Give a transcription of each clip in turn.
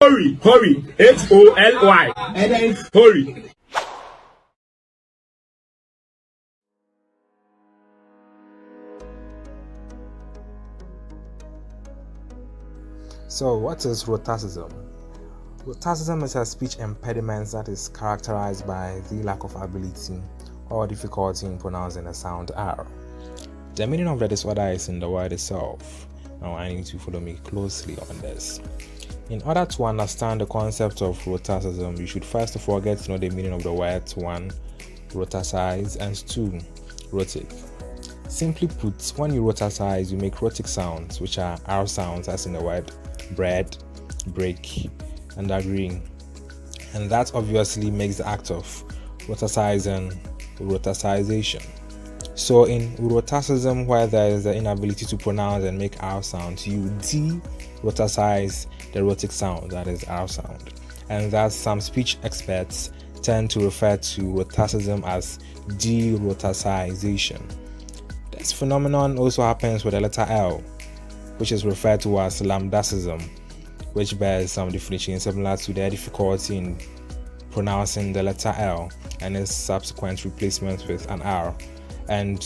Holy, Holy, Holy. So, what is rhotacism? Rhotacism is a speech impediment that is characterized by the lack of ability or difficulty in pronouncing the sound R. The meaning of the disorder is in the word itself. Now, I need to follow me closely on this. In order to understand the concept of rhotacism, you should first of all get to know the meaning of the words 1. Rhotacise, and 2. Rhotic. Simply put, when you rhotacise, you make rhotic sounds, which are R sounds, as in the word bread, break, and agree. And that obviously makes the act of rhotacising rhotacization. So in rhotacism, where there is the inability to pronounce and make R sounds, you de-rhotacise the rhotic sound, that is R sound. And thus some speech experts tend to refer to rhotacism as de-rhotacization. This phenomenon also happens with the letter L, which is referred to as lambdacism, which bears some definition similar to the difficulty in pronouncing the letter L and its subsequent replacement with an R. And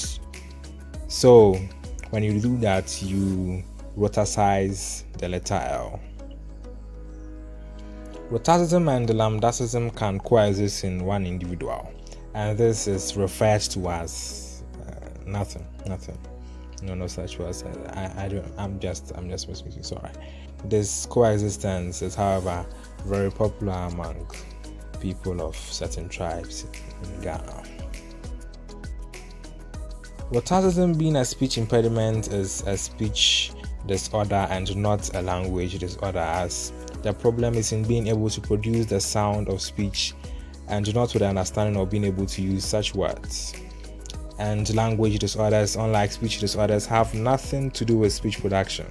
so when you do that, you rhotacise the letter L. Rhotacism and lambdacism can coexist in one individual, and this is referred to as nothing. No such words. I'm just misleading. Sorry. This coexistence is, however, very popular among people of certain tribes in Ghana. Rhotacism, being a speech impediment, is a speech disorder and not a language disorder, as the problem is in being able to produce the sound of speech and not with the understanding of being able to use such words. And language disorders, unlike speech disorders, have nothing to do with speech production.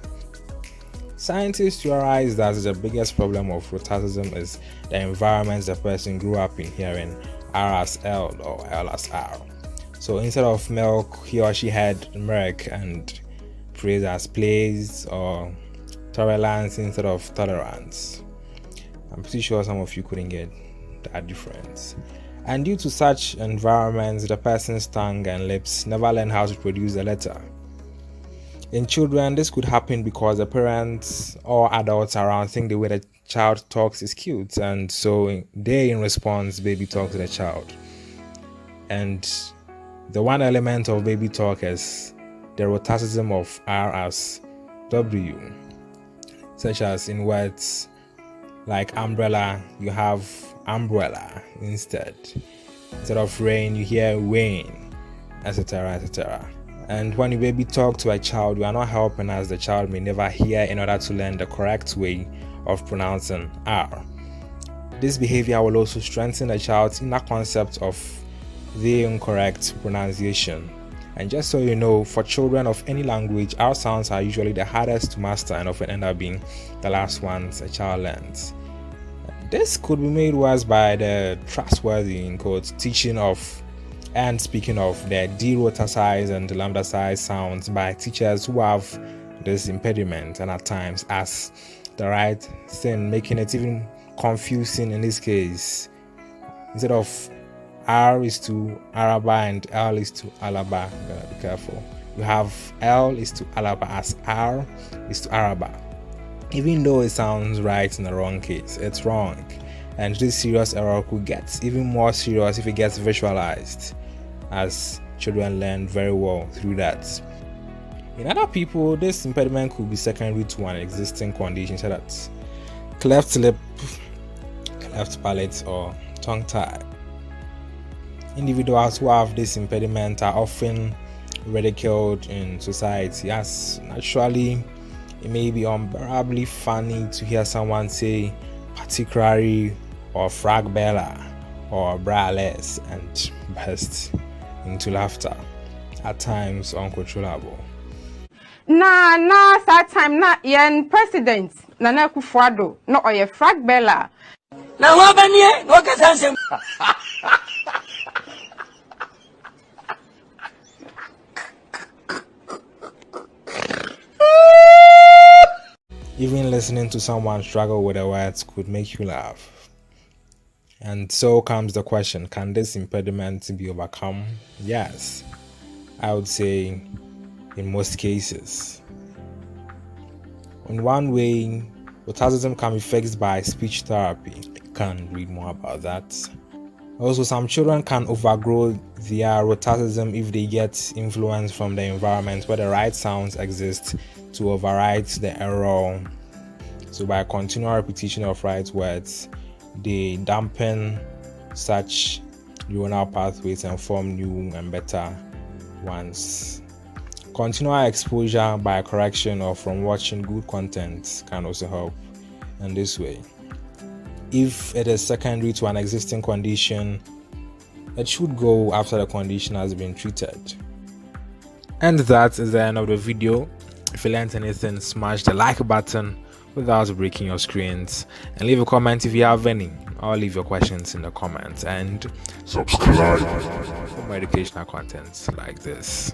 Scientists theorize that the biggest problem of rhotacism is the environment the person grew up in, hearing R as L or L as R. So instead of milk, he or she had milk, and praise as plays, or tolerance instead of tolerance. I'm pretty sure some of you couldn't get that difference. And due to such environments, the person's tongue and lips never learn how to produce the letter. In children, this could happen because the parents or adults around think the way the child talks is cute, and so they, in response, baby talk to the child. And the one element of baby talk is the rhotacism of R as W, such as in words like umbrella, you have umbrella instead. Instead of rain, you hear rain, etc., etc. And when you baby talk to a child, you are not helping, as the child may never hear in order to learn the correct way of pronouncing R. This behavior will also strengthen the child's inner concept of the incorrect pronunciation. And just so you know, for children of any language, R sounds are usually the hardest to master and often end up being the last ones a child learns. This could be made worse by the trustworthy, in quotes, teaching of and speaking of the de-rhotacized and lambdacized sounds by teachers who have this impediment, and at times as the right thing, making it even confusing in this case. Instead of R is to Araba and L is to Alaba, you gotta be careful. You have L is to Alaba as R is to Araba. Even though it sounds right in the wrong case, it's wrong. And this serious error could get even more serious if it gets visualized, as children learn very well through that. In other people, this impediment could be secondary to an existing condition, such as cleft lip, cleft palate, or tongue tie. Individuals who have this impediment are often ridiculed in society, as naturally it may be unbearably funny to hear someone say particularly or frag bella or braless and burst into laughter, at times uncontrollable. Na that time na yen president Nana Akufo-Addo no oye frag bella. Na wa banie no kasansem. Even listening to someone struggle with the words could make you laugh. And so comes the question, can this impediment be overcome? Yes, I would say in most cases. In one way, autism can be fixed by speech therapy. You can read more about that. Also, some children can overgrow their autism if they get influence from the environment where the right sounds exist to override the error. So by continual repetition of right words, they dampen such neuronal pathways and form new and better ones. Continual exposure by correction or from watching good content can also help in this way. If it is secondary to an existing condition, it should go after the condition has been treated. And that is the end of the video. If you learned anything, smash the like button without breaking your screens, and leave a comment if you have any, or leave your questions in the comments, and subscribe for more educational content like this.